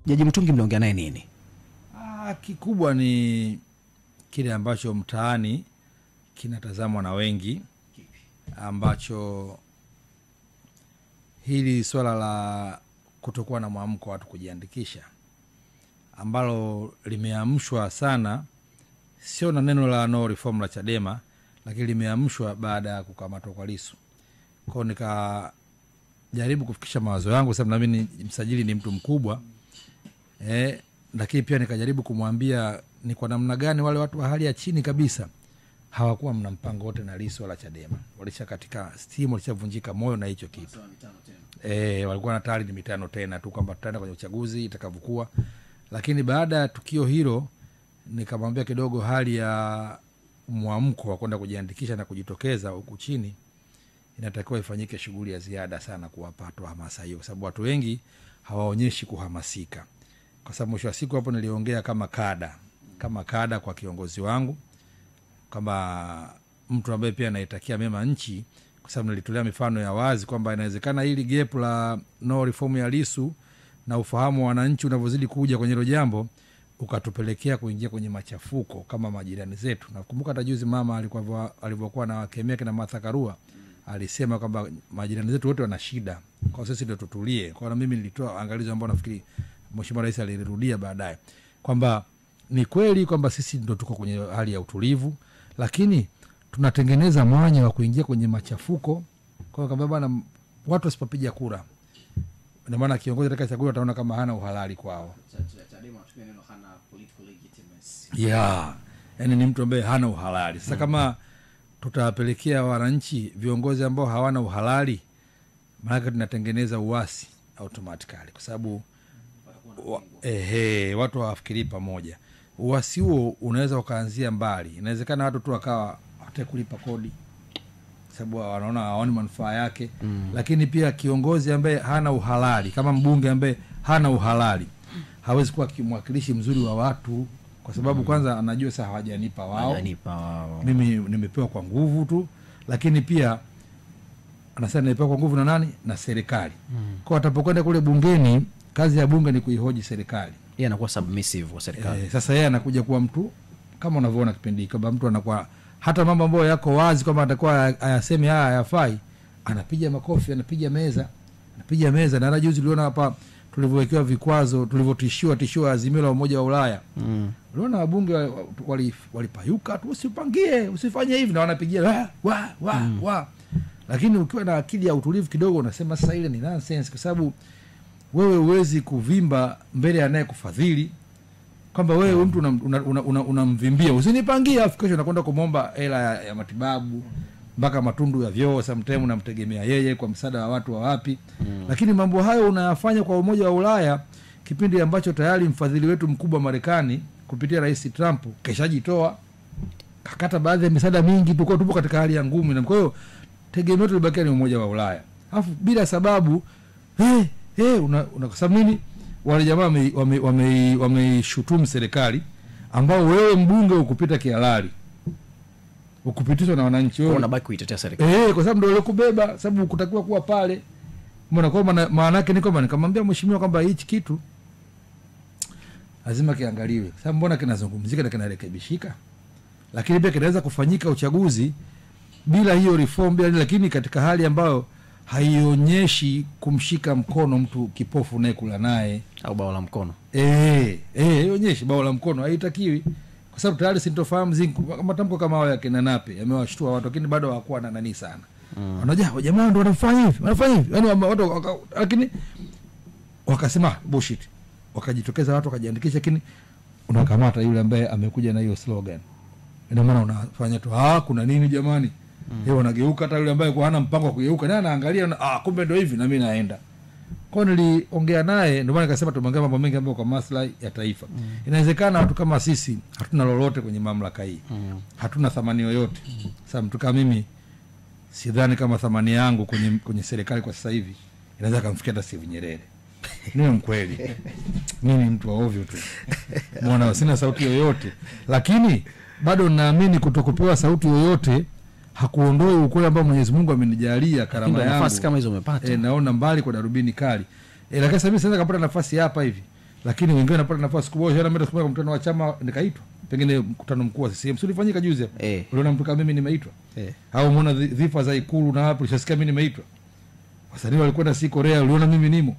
Jaji Mutungi mnaongea naye nini? Kikubwa ni kile ambacho mtaani kinatazamwa na wengi, ambacho hili swala la kutokuwa na mwamko watu kujiandikisha, ambalo limeamshwa sana, sio na neno la no reform la Chadema, lakini limeamshwa baada ya kukamatwa kwa Lissu. Kwa nikajaribu kufikisha mawazo yangu, sababu na mimi msajili ni mtu mkubwa, lakini pia nikajaribu kumwambia ni kwa namna gani wale watu wa hali ya chini kabisa hawakuwa mna mpango wote na Lissu wala Chadema. Walisha katika steam, walishavunjika moyo na hicho kitu. Walikuwa na tayari ni mitano tena tu kwamba tutaenda kwenye uchaguzi itakavyokuwa. Lakini baada ya tukio hilo nikamwambia kidogo hali ya mwamko wa kwenda kujiandikisha na kujitokeza huku chini inatakiwa ifanyike shughuli ya ziada sana kuwapa watu hamasa hiyo, kwa sababu watu wengi hawaonyeshi kuhamasika. Kwa sababu mwisho wa siku hapo niliongea kama kada kwa kiongozi wangu, kama mtu ambaye pia anaitakia mema nchi, kwa sababu nilitolea mifano ya wazi kwamba inawezekana hili gap la no reform ya Lissu na ufahamu wa wananchi unavyozidi kuja kwenye hilo jambo ukatupelekea kuingia kwenye machafuko kama majirani zetu. Nakumbuka hata juzi mama alivyokuwa na wakemea na Martha Karua alisema kwamba majirani zetu wote wana shida, kwa sisi ndio tutulie. Kwa na mimi nilitoa angalizo ambalo nafikiri Mheshimiwa Rais alirudia baadaye kwamba ni kweli kwamba sisi ndio tuko kwenye hali ya utulivu, lakini tunatengeneza mwanya wa kuingia kwenye machafuko. Kwa sababu bwana watu wasipopiga kura, na maana kiongozi katika chaguzi ataona kama hana uhalali kwao. Chadema tukiwa neno hana political legitimacy. Yani ni mtu ambaye hana uhalali. Sasa kama tutawapelekea wananchi viongozi ambao hawana uhalali, maana tunatengeneza uasi automatically, kwa sababu watu hawafikiri pamoja. Uasi huo unaweza ukaanzia mbali. Inawezekana watu tu wakawa hawataka kulipa kodi sababu wanaona haoni manufaa yake. Lakini pia kiongozi ambaye hana uhalali, kama mbunge ambaye hana uhalali, hawezi kuwa kimwakilishi mzuri wa watu, kwa sababu kwanza anajua sasa hawajanipa wao. Mimi nimepewa kwa nguvu tu, lakini pia anasema nimepewa kwa nguvu na nani? Na serikali. Kwa atapokwenda kule bungeni, kazi ya bunge ni kuihoji serikali. Yeye anakuwa submissive kwa serikali. Sasa yeye anakuja kuwa mtu kama unavyoona kipindi kama mtu anakuwa hata mambo ambayo yako wazi kama atakuwa ayaseme haya hayafai, anapiga makofi, anapiga meza. Na juzi uliona hapa tulivyowekewa vikwazo, tulivyotishiwa Azimio la Umoja wa Ulaya. Uliona wabunge walipayuka tu, usipangie, usifanye hivi, na wanapigia wa. Lakini ukiwa na akili ya utulivu kidogo unasema sasa ile ni nonsense, kwa sababu wewe huwezi kuvimba mbele anaye kufadhili kwamba wewe mtu unamvimbia usinipangie, afu kesho unakwenda kumomba hela ya matibabu mpaka matundu ya vyoo, sometimes unamtegemea yeye kwa msaada wa watu wa wapi. Lakini mambo hayo unayafanya kwa Umoja wa Ulaya kipindi ambacho tayari mfadhili wetu mkubwa Marekani kupitia Rais Trump keshajitoa, kakata baadhi ya misaada mingi, tupo katika hali ya ngumu. Na kwa hiyo tegemeo tulibakia ni Umoja wa Ulaya. Alafu bila sababu unakasema nini? Wale jamaa wameshutumu serikali ambao wewe mbunge ukupita kihalali, ukupitishwa na wananchi, wewe unabaki kuitetea serikali. Kwa sababu ndio waliokubeba, sababu kutakiwa kuwa pale. Mbona kwa maana yake ni kwamba nikamwambia mheshimiwa kwamba hichi kitu lazima kiangaliwe, sababu mbona kinazungumzika na kinarekebishika, lakini pia kinaweza kufanyika uchaguzi bila hiyo reform bila, lakini katika hali ambayo haionyeshi kumshika mkono mtu kipofu naye kula naye au bao la mkono. Haionyeshi bao la mkono, haitakiwi, kwa sababu tayari sintofahamu matamko kama haya kina Nape yamewashtua watu, lakini bado hawakuwa na nani sana. Wanajua jamaa ndio wanafanya hivi. Yaani watu lakini wakasema bullshit. Wakajitokeza watu wakajiandikisha, lakini unakamata yule ambaye amekuja na hiyo slogan. Ina maana unafanya tu kuna nini jamani? Wanageuka hata yule ambaye hana mpango wa kugeuka, naye anaangalia kumbe ndio hivi na mimi naenda. Kwa niliongea naye, ndio maana nikasema tumeongea mambo mengi ambayo kwa maslahi ya taifa. Inawezekana watu kama sisi hatuna lolote kwenye mamlaka hii. Hatuna thamani yoyote. Sasa mtu kama mimi sidhani kama thamani yangu kwenye serikali kwa sasa hivi inaweza kumfikia hata Steve Nyerere. Ni mkweli. Mimi mtu wa ovyo tu. Mbona sina sauti yoyote, lakini bado naamini kutokupewa sauti yoyote hakuondoi ukweli ambao Mwenyezi Mungu amenijalia karama yangu. Nafasi kama hizo umepata. Naona mbali kwa darubini kali. Lakini sasa mimi sasa kapata nafasi hapa hivi. lakini wengine wanapata nafasi kubwa. Jana mimi kwa mkutano wa chama nikaitwa, pengine mkutano mkuu wa CCM sio ulifanyika juzi hapa, uliona mtu kama mimi nimeitwa, au umeona dhifa za Ikulu na hapo ulishasikia mimi nimeitwa. Wasanii walikwenda si Korea, uliona mimi nimo,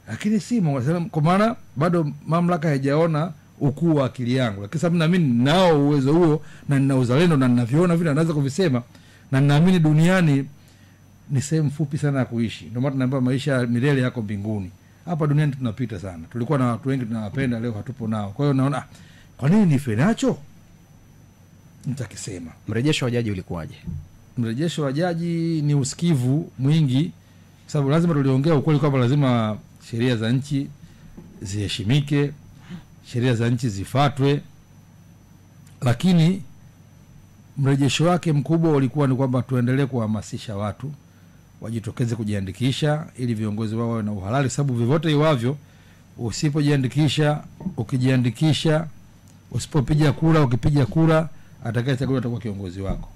lakini simo, kwa maana bado mamlaka haijaona ukuu wa akili yangu. Lakini sababu naamini nao uwezo huo na nina uzalendo na ninaviona vile naweza kuvisema, na ninaamini duniani ni sehemu fupi sana ya kuishi. Ndio maana tunaambiwa maisha milele yako mbinguni. Hapa duniani tunapita sana. Tulikuwa na watu wengi tunawapenda, leo hatupo nao. Kwa hiyo naona kwa nini nife nacho? Nitakisema. Mrejesho wa jaji ulikuwaje? Mrejesho wa jaji ni usikivu mwingi, sababu lazima tuliongea ukweli kwamba lazima sheria za nchi ziheshimike, sheria za nchi zifuatwe, lakini mrejesho wake mkubwa ulikuwa ni kwamba tuendelee kuhamasisha watu wajitokeze kujiandikisha ili viongozi wao wawe na uhalali, sababu vyovyote iwavyo usipojiandikisha, ukijiandikisha, usipopiga kura, ukipiga kura, atakayechaguliwa atakuwa kiongozi wako.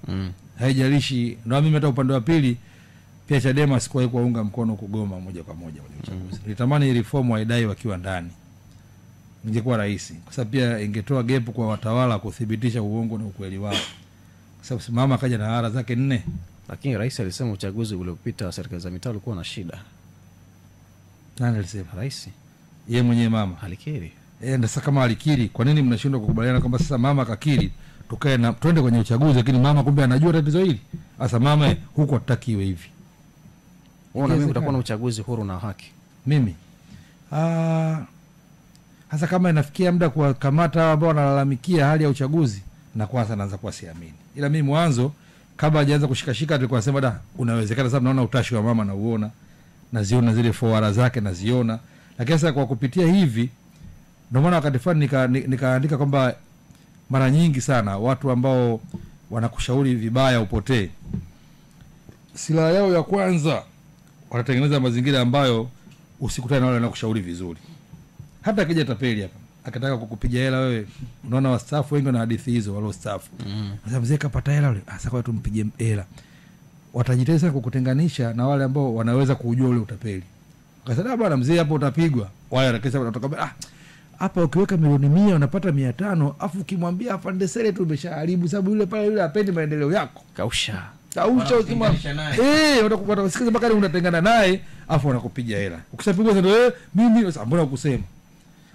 Haijalishi. Na mimi hata upande wa pili pia Chadema sikuwahi kuunga mkono kugoma moja kwa moja kwenye uchaguzi. Nilitamani reform waidai wakiwa ndani, ingekuwa rahisi, kwa sababu pia ingetoa gap kwa watawala kuthibitisha uongo na ukweli wao, kwa sababu mama kaja na hara zake 4. Lakini rais alisema uchaguzi uliopita serikali za mitaa ulikuwa na shida. Nani alisema? Rais yeye mwenyewe, mama alikiri. Ndio sasa, kama alikiri, kwa nini mnashindwa kukubaliana kwamba sasa mama kakiri tukae na twende kwenye uchaguzi, lakini mama kumbe anajua tatizo hili? Sasa mama huko hatutakiwe hivi. Unaona mimi utakuwa na uchaguzi huru na haki. Mimi hasa kama inafikia muda kwa kamata ambao wanalalamikia hali ya uchaguzi, na kwanza naanza kuwa siamini. Ila mimi mwanzo kabla hajaanza kushikashika tulikuwa nasema da, unawezekana, sababu naona utashi wa mama na uona, naziona zile fowara zake naziona. Lakini sasa kwa kupitia hivi ndio maana wakati fulani nikaandika kwamba mara nyingi sana watu ambao wanakushauri vibaya upotee, silaha yao ya kwanza wanatengeneza mazingira ambayo usikutane na wale wanakushauri vizuri. Hata akija tapeli hapa akataka kukupiga hela wewe, unaona wastaafu wengi na hadithi hizo wale wastaafu. Sasa mzee kapata hela yule, sasa kwa tumpige hela. Watajitahidi sana kukutenganisha na wale ambao wanaweza kujua ule utapeli. Akasema bwana mzee hapo utapigwa. Wale wanakesha wanatoka hapa ukiweka milioni 100 unapata 500, afu ukimwambia afande sele tu umeshaharibu, sababu yule pale yule hapendi maendeleo yako. Kausha Usima watakusikiza mpaka unatengana naye, afu wanakupiga hela. Ukishapigwa ndio mimi sasa mbona ukusema.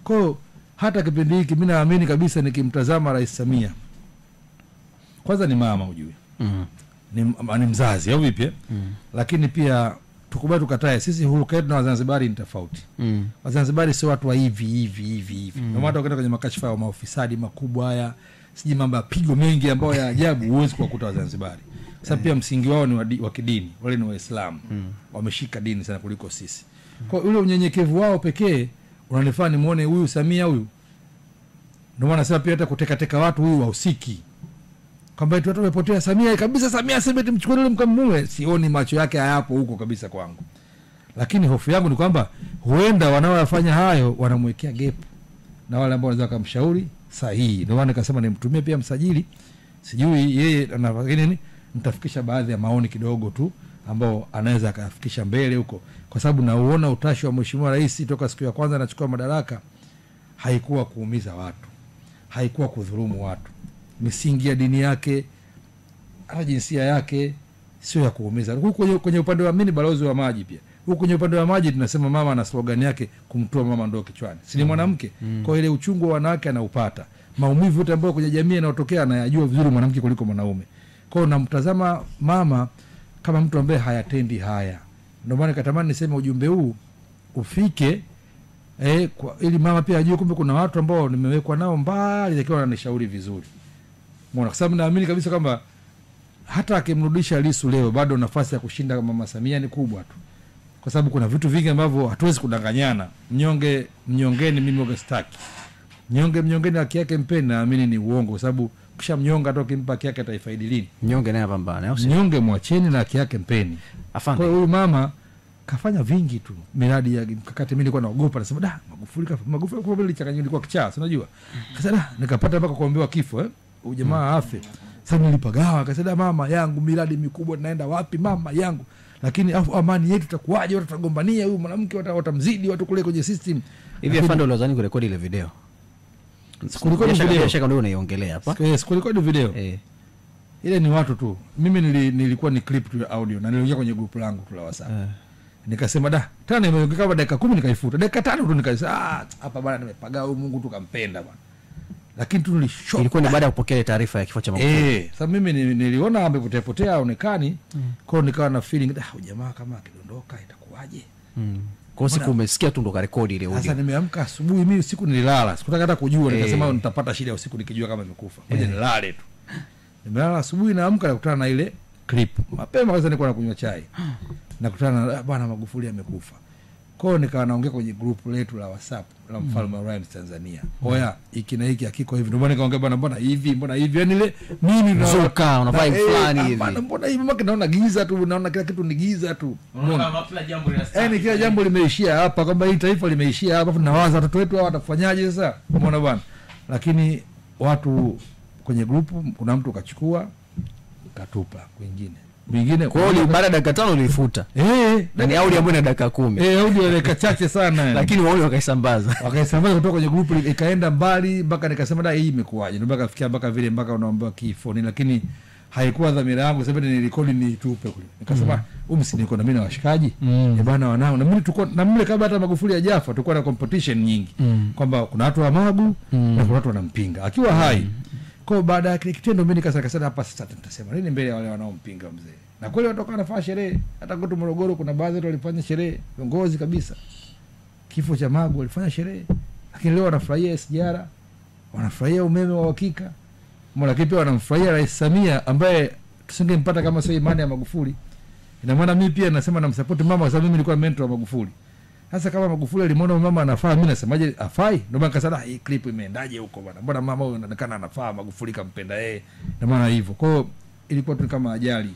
Kwa hiyo hata kipindi hiki mimi naamini kabisa nikimtazama Rais Samia, kwanza ni mama ujue. Ni mzazi au vipi? Lakini pia tukubali tukatae, sisi huruka yetu na Wazanzibari ni tofauti. Wazanzibari sio watu wa hivi. Ndio maana ukienda kwenye makashifa ya maofisadi makubwa haya, siji mambo ya pigo mengi ambayo ya ajabu huwezi kuwakuta Wazanzibari. Sababu pia msingi wao ni wa kidini, wale ni Waislamu. Wameshika dini sana kuliko sisi. Kwa ule unyenyekevu wao pekee unanifanya nimuone huyu Samia huyu. Ndio maana sasa pia hata kuteka watu huyu wahusiki. Kwamba watu wamepotea Samia kabisa, Samia sema tumchukue yule mkamue, sioni macho yake hayapo huko kabisa kwangu. Lakini hofu yangu ni kwamba huenda wanaoyafanya hayo wanamwekea gap na wale ambao wanaweza kumshauri sahihi. Ndio maana nikasema nimtumie pia msajili, sijui yeye anafanya nini, nitafikisha baadhi ya maoni kidogo tu ambao anaweza akafikisha mbele huko, kwa sababu nauona utashi wa Mheshimiwa Rais toka siku ya kwanza anachukua madaraka haikuwa kuumiza watu, haikuwa kudhulumu watu. Misingi ya dini yake hata jinsia yake sio ya kuumiza. Huko kwenye upande wa mimi balozi wa maji pia. Huko kwenye upande wa maji tunasema mama na slogan yake kumtoa mama ndoo kichwani. Si ni mwanamke? Kwa ile uchungu wa wanawake anaupata. Maumivu yote ambayo kwenye jamii yanayotokea anayajua vizuri mwanamke kuliko mwanaume. Kwa hiyo namtazama mama kama mtu ambaye hayatendi haya. Ndio maana nikatamani niseme ujumbe huu ufike ili mama pia ajue kumbe kuna watu ambao nimewekwa nao mbali lakini wananishauri vizuri. Mbona? Kwa sababu naamini kabisa kwamba hata akimrudisha Lissu leo bado nafasi ya kushinda Mama Samia ni kubwa tu. Kwa sababu kuna vitu vingi ambavyo hatuwezi kudanganyana. Mnyongeni mimi Augustaki. Mnyongeni haki yake mpeni, naamini ni uongo, kwa sababu kisha mnyonga toka kimpa haki yake ataifaidi lini? Mnyonge naye apambane au si? Mnyonge mwacheni na haki yake mpeni. Afande. Kwa huyu mama kafanya vingi tu. Miradi ya mkakati mimi nilikuwa naogopa, nasema Magufuli kwa vile changanyiko ilikuwa kichaa, unajua. Sasa nikapata mpaka kuombewa kifo ujamaa afe. Sasa nilipagawa, akasema mama yangu miradi mikubwa naenda wapi mama yangu. lakini afu amani yetu itakuwaje, watu watagombania, huyu mwanamke watamzidi watu kule kwenye system hivi. Afande ulizani kurekodi ile video? Sikurekodi video, shaka ndio unaiongelea hapa. Sikurekodi video. Ile ni watu tu. Mimi nilikuwa ni clip tu ya audio na niliingia kwenye group langu tu la WhatsApp. Nikasema tena nimeongea kama dakika 10 nikaifuta. Dakika 5 tu nikasema hapa bwana nimepaga huyu Mungu tu kampenda bwana. Lakini tu nilishock. Ilikuwa ni baada ya kupokea taarifa ya kifo cha Magufuli. Sasa mimi niliona amepotea haonekani. Kwa hiyo nikawa na feeling jamaa kama akidondoka itakuwaje? Kwa siku umesikia tu ndo karekodi ile audio. Sasa nimeamka asubuhi, mimi usiku nililala. Sikutaka hata kujua, nikasema nitapata shida usiku nikijua kama amekufa. Ngoja nilale tu. Nimelala asubuhi, naamka nakutana na ile clip. Mapema kwanza nilikuwa nakunywa chai. Nakutana na bwana Magufuli amekufa. Kwa hiyo nikawa naongea kwenye group letu la WhatsApp la Mfalme wa Rhymes Tanzania. Oya, hiki na hiki hakiko hivi. Ndio maana nikaongea bwana mbona hivi? Yaani ile mimi nazoka unafanya fulani hivi. Mbona hivi maki naona giza tu, naona kila kitu ni giza tu. Unaona kila jambo linastahili. Yaani kila jambo limeishia hapa, kwamba hii taifa limeishia hapa, tunawaza watoto wetu hao watafanyaje sasa? Umeona bwana? Lakini watu kwenye grupu kuna mtu kachukua katupa mwingine kwa hiyo baada ya dakika 5 ulifuta na ni audio ambayo ina dakika 10 audio ile kachache sana lakini wao wakaisambaza kutoka kwenye grupu ikaenda mbali mpaka nikasema hii imekuaje, ndio mpaka fikia mpaka vile mpaka unaomba kifo ni, lakini haikuwa dhamira yangu sababu nilikodi nitupe kule. Nikasema niko na mimi na washikaji bwana wanao na mimi tulikuwa na mle kabla hata Magufuli hajafa tulikuwa na competition nyingi kwamba kuna watu wa Magu na kuna watu wanampinga akiwa hai. Kwa baada ya kitendo mimi nikasema hapa sasa nitasema nini mbele ya wale wanaompinga mzee. Na kweli watoka nafanya sherehe, hata kwetu Morogoro kuna baadhi watu walifanya sherehe, viongozi kabisa. Kifo cha Magu walifanya sherehe. Lakini leo wanafurahia SGR, wanafurahia umeme wa uhakika. Lakini pia wanamfurahia Rais Samia ambaye tusingempata kama sio imani ya Magufuli. Ina maana mimi pia nasema namsupport mama kwa sababu mimi nilikuwa mentor wa Magufuli. Sasa kama Magufuli alimwona mama anafaa, mimi nasemaje afai? Ndio maana nikasema hii clip imeendaje huko bwana? Mbona mama huyu anaonekana anafaa, Magufuli kampenda yeye. Ndio maana hivyo. Kwa hiyo ilikuwa tu kama ajali.